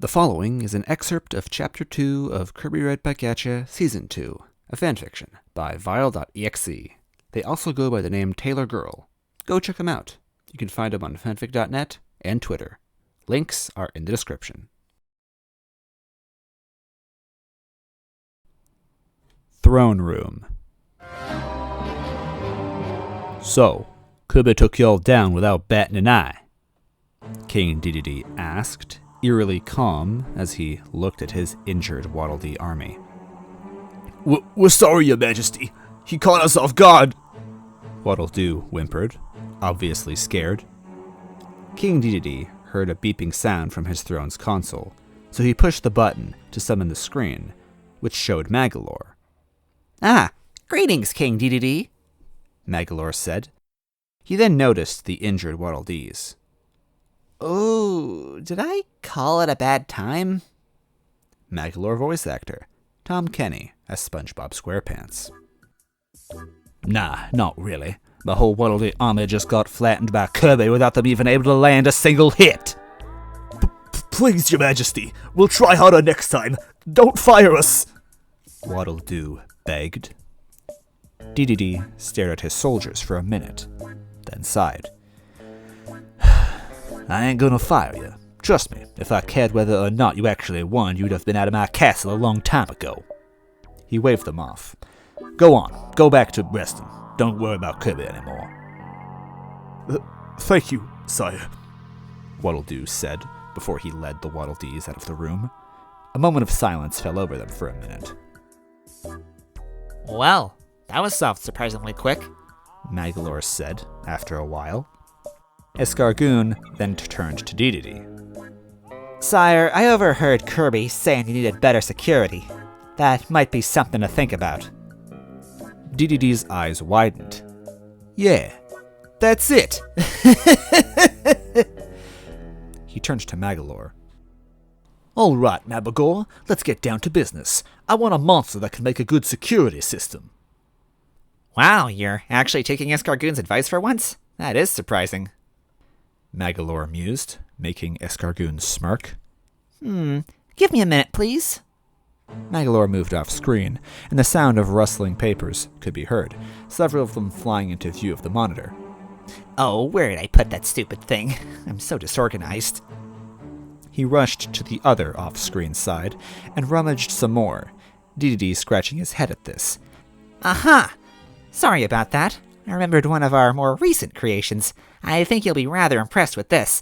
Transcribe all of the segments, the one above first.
The following is an excerpt of Chapter 2 of Kirby Read by Gacha, Season 2, a fanfiction by Vile.exe. They also go by the name Taylor Girl. Go check them out. You can find them on fanfic.net and Twitter. Links are in the description. Throne Room. So, Kirby took y'all down without batting an eye? King Dedede asked, eerily calm as he looked at his injured Waddle Dee army. We're sorry, Your Majesty. He caught us off guard. Waddle Dee whimpered, obviously scared. King Dedede heard a beeping sound from his throne's console, so he pushed the button to summon the screen, which showed Magolor. Ah, greetings, King Dedede, Magolor said. He then noticed the injured Waddle Dees. Oh, did I call it a bad time? Magolor voice actor, Tom Kenny as SpongeBob SquarePants. Nah, not really. The whole Waddle Dee army just got flattened by Kirby without them even able to land a single hit. Please, Your Majesty, we'll try harder next time. Don't fire us, Waddle Dee begged. Dedede stared at his soldiers for a minute, then sighed. I ain't gonna fire you. Trust me, if I cared whether or not you actually won, you'd have been out of my castle a long time ago. He waved them off. Go on, go back to resting. Don't worry about Kirby anymore. Thank you, sire, Waddle Dee said before he led the Waddle Dees out of the room. A moment of silence fell over them for a minute. Well, that was solved surprisingly quick, Magolor said after a while. Escargoon then turned to Dedede. Sire, I overheard Kirby saying you needed better security. That might be something to think about. Dedede's eyes widened. Yeah, that's it. He turned to Magolor. All right, Magolor, let's get down to business. I want a monster that can make a good security system. Wow, you're actually taking Escargoon's advice for once? That is surprising. Magolor mused, making Escargoon smirk. Give me a minute, please. Magolor moved off screen, and the sound of rustling papers could be heard, several of them flying into view of the monitor. Oh, where did I put that stupid thing? I'm so disorganized. He rushed to the other off-screen side and rummaged some more, Dedede scratching his head at this. Aha! Sorry about that. I remembered one of our more recent creations. I think you'll be rather impressed with this.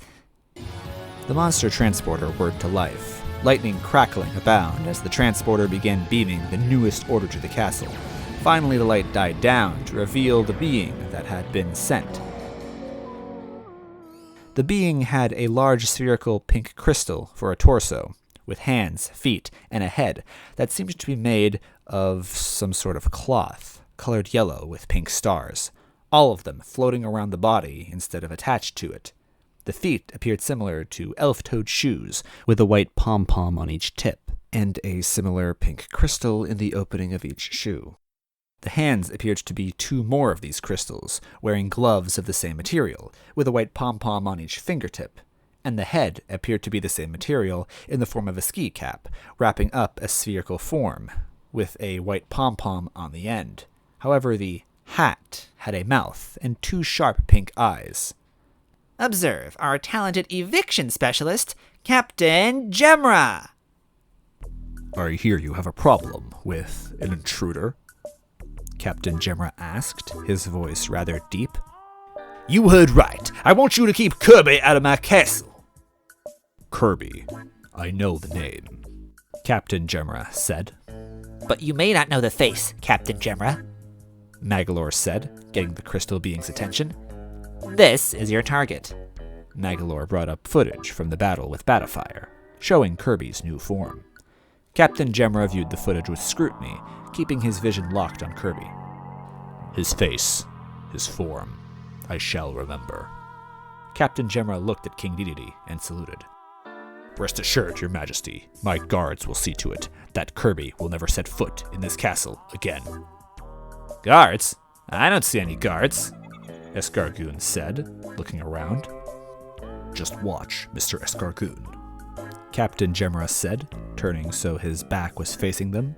The monster transporter whirred to life, lightning crackling abound as the transporter began beaming the newest order to the castle. Finally, the light died down to reveal the being that had been sent. The being had a large spherical pink crystal for a torso, with hands, feet, and a head that seemed to be made of some sort of cloth, colored yellow with pink stars, all of them floating around the body instead of attached to it. The feet appeared similar to elf-toed shoes, with a white pom-pom on each tip, and a similar pink crystal in the opening of each shoe. The hands appeared to be two more of these crystals, wearing gloves of the same material, with a white pom-pom on each fingertip, and the head appeared to be the same material in the form of a ski cap, wrapping up a spherical form, with a white pom-pom on the end. However, the hat had a mouth and two sharp pink eyes. Observe our talented eviction specialist, Captain Gemra. I hear you have a problem with an intruder, Captain Gemra asked, his voice rather deep. You heard right. I want you to keep Kirby out of my castle. Kirby. I know the name, Captain Gemra said. But you may not know the face, Captain Gemra, Magolor said, getting the crystal being's attention. This is your target. Magolor brought up footage from the battle with Battlefire, showing Kirby's new form. Captain Gemra viewed the footage with scrutiny, keeping his vision locked on Kirby. His face, his form, I shall remember. Captain Gemra looked at King Dedede and saluted. Rest assured, Your Majesty, my guards will see to it that Kirby will never set foot in this castle again. Guards? I don't see any guards, Escargoon said, looking around. Just watch, Mr. Escargoon. Captain Gemra said, turning so his back was facing them.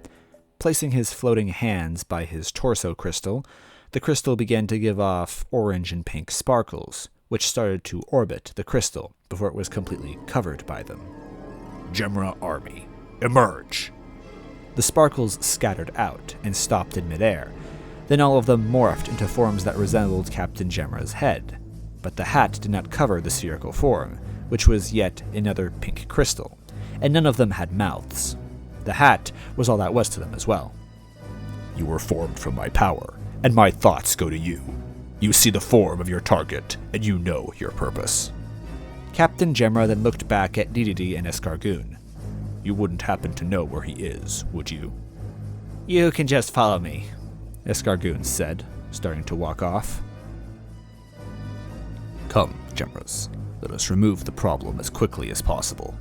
Placing his floating hands by his torso crystal, the crystal began to give off orange and pink sparkles, which started to orbit the crystal before it was completely covered by them. Gemra Army, emerge! The sparkles scattered out and stopped in midair. Then all of them morphed into forms that resembled Captain Gemra's head. But the hat did not cover the spherical form, which was yet another pink crystal, and none of them had mouths. The hat was all that was to them as well. You were formed from my power, and my thoughts go to you. You see the form of your target, and you know your purpose. Captain Gemra then looked back at Dedede and Escargoon. You wouldn't happen to know where he is, would you? You can just follow me, Escargoon said, starting to walk off. Come, Gemras. Let us remove the problem as quickly as possible,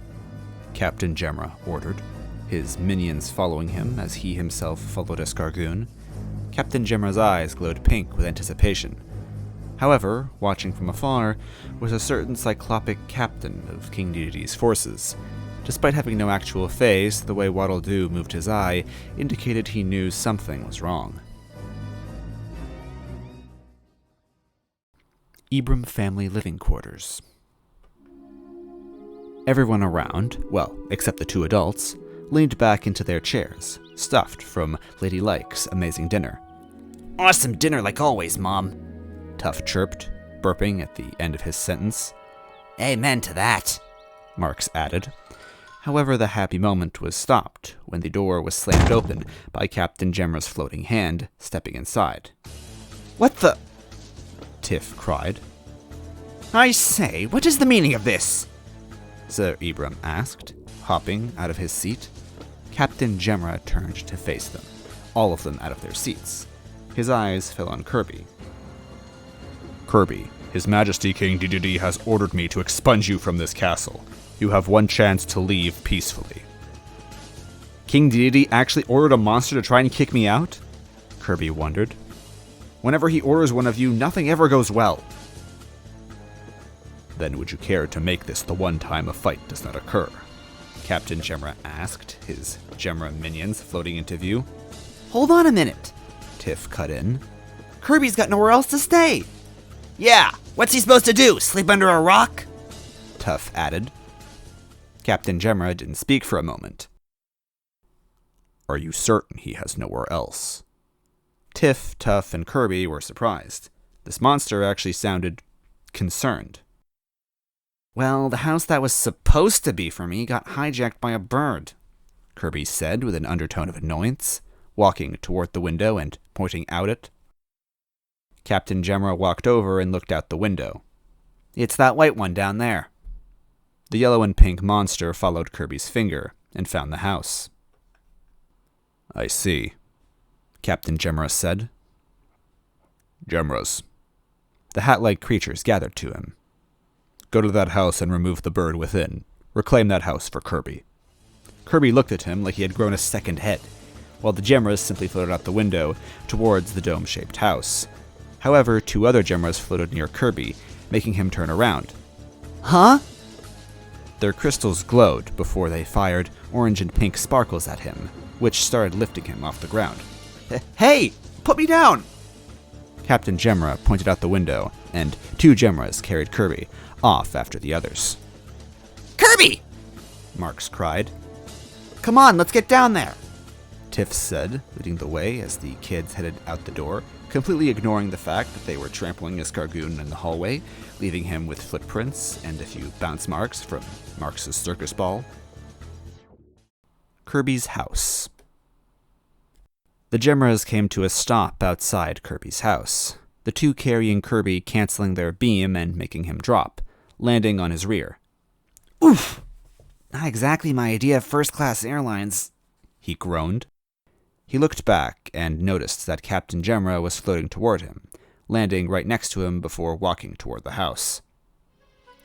Captain Gemra ordered, his minions following him as he himself followed Escargoon. Captain Gemra's eyes glowed pink with anticipation. However, watching from afar was a certain cyclopic captain of King Dedede's forces. Despite having no actual face, the way Waddle-Doo moved his eye indicated he knew something was wrong. Ibram family living quarters. Everyone around, well, except the two adults, leaned back into their chairs, stuffed from Lady Like's amazing dinner. Awesome dinner like always, Mom, Tuff chirped, burping at the end of his sentence. Amen to that, Marks added. However, the happy moment was stopped when the door was slammed open by Captain Gemra's floating hand stepping inside. What the? Tiff cried. I say, what is the meaning of this? Sir Ibram asked, hopping out of his seat. Captain Gemra turned to face them, all of them out of their seats. His eyes fell on Kirby. Kirby, His Majesty King Dedede has ordered me to expunge you from this castle. You have one chance to leave peacefully. King Dedede actually ordered a monster to try and kick me out? Kirby wondered. Whenever he orders one of you, nothing ever goes well. Then would you care to make this the one time a fight does not occur? Captain Gemra asked, his Gemra minions floating into view. Hold on a minute, Tiff cut in. Kirby's got nowhere else to stay. Yeah, what's he supposed to do, sleep under a rock? Tuff added. Captain Gemra didn't speak for a moment. Are you certain he has nowhere else? Tiff, Tuff, and Kirby were surprised. This monster actually sounded concerned. Well, the house that was supposed to be for me got hijacked by a bird, Kirby said with an undertone of annoyance, walking toward the window and pointing out it. Captain Gemra walked over and looked out the window. It's that white one down there. The yellow and pink monster followed Kirby's finger and found the house. I see, Captain Gemra said. Gemras. The hat-like creatures gathered to him. Go to that house and remove the bird within. Reclaim that house for Kirby. Kirby looked at him like he had grown a second head, while the Gemras simply floated out the window towards the dome-shaped house. However, two other Gemras floated near Kirby, making him turn around. Huh? Their crystals glowed before they fired orange and pink sparkles at him, which started lifting him off the ground. Hey! Put me down! Captain Gemra pointed out the window, and two Gemras carried Kirby off after the others. Kirby! Marks cried. Come on, let's get down there. Tiff said, leading the way as the kids headed out the door, completely ignoring the fact that they were trampling Escargoon in the hallway, leaving him with footprints and a few bounce marks from Marks's circus ball. Kirby's house. The Gemras came to a stop outside Kirby's house, the two carrying Kirby canceling their beam and making him drop, landing on his rear. Oof! Not exactly my idea of first-class airlines, he groaned. He looked back and noticed that Captain Gemra was floating toward him, landing right next to him before walking toward the house.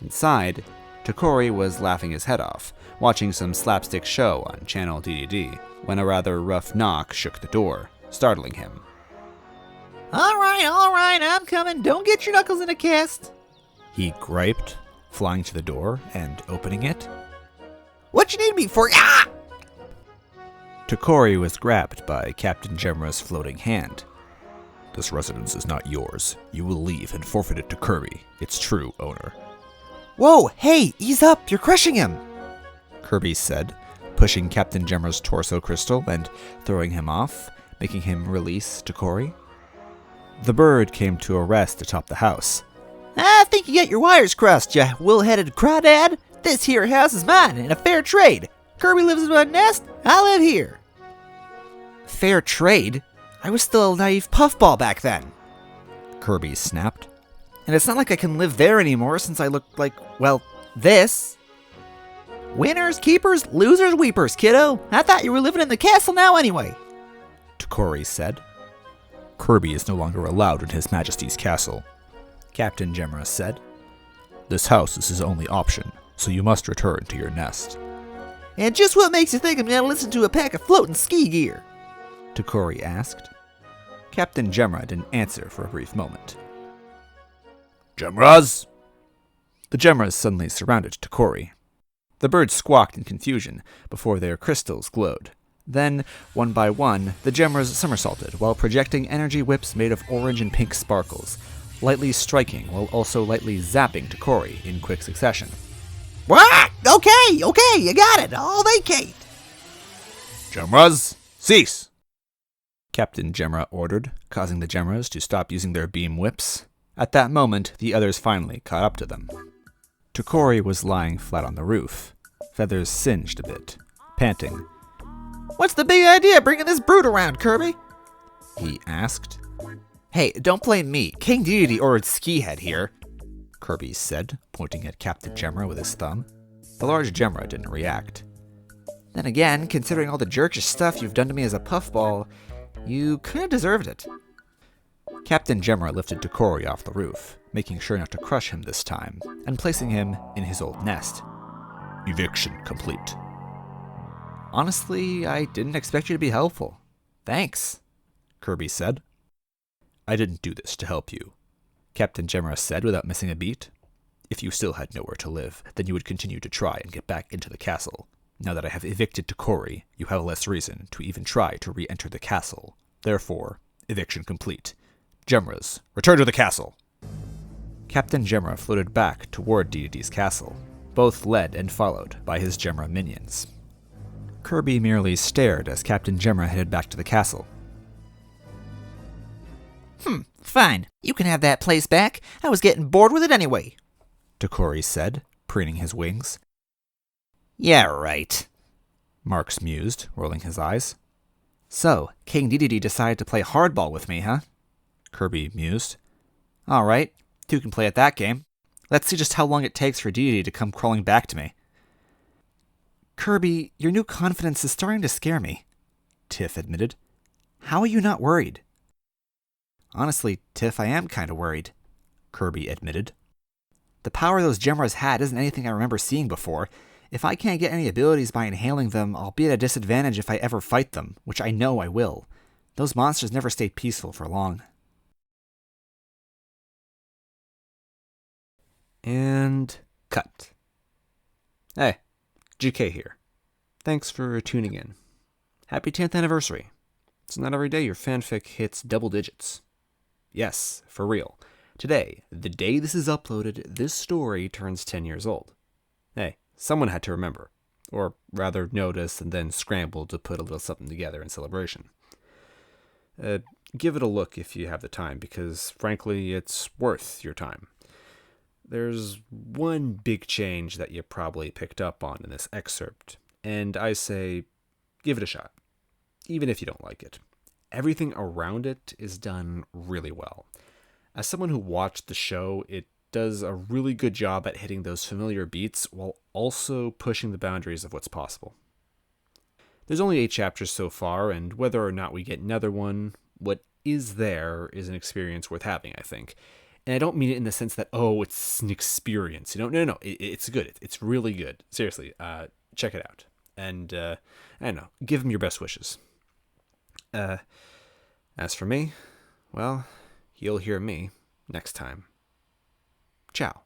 Inside, Tokori was laughing his head off, watching some slapstick show on Channel Dedede, when a rather rough knock shook the door, startling him. All right, I'm coming. Don't get your knuckles in a cast, he griped, flying to the door and opening it. What you need me for? Ah! Takori was grabbed by Captain Gemra's floating hand. This residence is not yours. You will leave and forfeit it to Kirby, its true owner. Whoa, hey, ease up, you're crushing him! Kirby said, pushing Captain Gemra's torso crystal and throwing him off, making him release Takori. The bird came to a rest atop the house. I think you got your wires crossed, ya wool-headed crawdad. This here house is mine, and a fair trade. Kirby lives in my nest, I live here. Fair trade? I was still a naive puffball back then. Kirby snapped. And it's not like I can live there anymore since I look like, well, this. Winners, keepers, losers, weepers, kiddo. I thought you were living in the castle now anyway. Takori said. Kirby is no longer allowed in His Majesty's castle, Captain Gemra said. This house is his only option, so you must return to your nest. And just what makes you think I'm gonna listen to a pack of floating ski gear? Takori asked. Captain Gemra didn't answer for a brief moment. Gemras! The Gemras suddenly surrounded Takori. The birds squawked in confusion before their crystals glowed. Then, one by one, the Gemras somersaulted while projecting energy whips made of orange and pink sparkles, lightly striking while also lightly zapping Takori in quick succession. What? Okay, you got it. I'll vacate. Gemras, cease! Captain Gemra ordered, causing the Gemras to stop using their beam whips. At that moment, the others finally caught up to them. Takori was lying flat on the roof, feathers singed a bit, panting. What's the big idea bringing this brute around, Kirby? He asked. Hey, don't blame me. King Dedede ordered Ski Head here, Kirby said, pointing at Captain Gemra with his thumb. The large Gemra didn't react. Then again, considering all the jerkish stuff you've done to me as a puffball, you kinda deserved it. Captain Gemra lifted Takori off the roof, making sure not to crush him this time, and placing him in his old nest. Eviction complete. Honestly, I didn't expect you to be helpful. Thanks, Kirby said. I didn't do this to help you, Captain Gemra said without missing a beat. If you still had nowhere to live, then you would continue to try and get back into the castle. Now that I have evicted Takori, you have less reason to even try to re-enter the castle. Therefore, eviction complete. Gemras, return to the castle! Captain Gemra floated back toward Dedede's castle, both led and followed by his Gemra minions. Kirby merely stared as Captain Gemra headed back to the castle. Fine. You can have that place back. I was getting bored with it anyway, Takori said, preening his wings. Yeah, right, Marks mused, rolling his eyes. So, King Dedede decided to play hardball with me, huh? Kirby mused. All right, two can play at that game. Let's see just how long it takes for Dedede to come crawling back to me. Kirby, your new confidence is starting to scare me, Tiff admitted. How are you not worried? Honestly, Tiff, I am kind of worried, Kirby admitted. The power those Gemras had isn't anything I remember seeing before. If I can't get any abilities by inhaling them, I'll be at a disadvantage if I ever fight them, which I know I will. Those monsters never stay peaceful for long. And cut. Hey, GK here. Thanks for tuning in. Happy 10th anniversary. It's not every day your fanfic hits double digits. Yes, for real. Today, the day this is uploaded, this story turns 10 years old. Hey, someone had to remember. Or rather notice and then scramble to put a little something together in celebration. Give it a look if you have the time, because frankly, it's worth your time. There's one big change that you probably picked up on in this excerpt, and I say, give it a shot, even if you don't like it. Everything around it is done really well. As someone who watched the show, it does a really good job at hitting those familiar beats while also pushing the boundaries of what's possible. There's only 8 chapters so far, and whether or not we get another one, what is there is an experience worth having, I think. And I don't mean it in the sense that, oh, it's an experience. No. It's good. It's really good. Seriously, check it out. And, I don't know, give them your best wishes. As for me, well, you'll hear me next time. Ciao.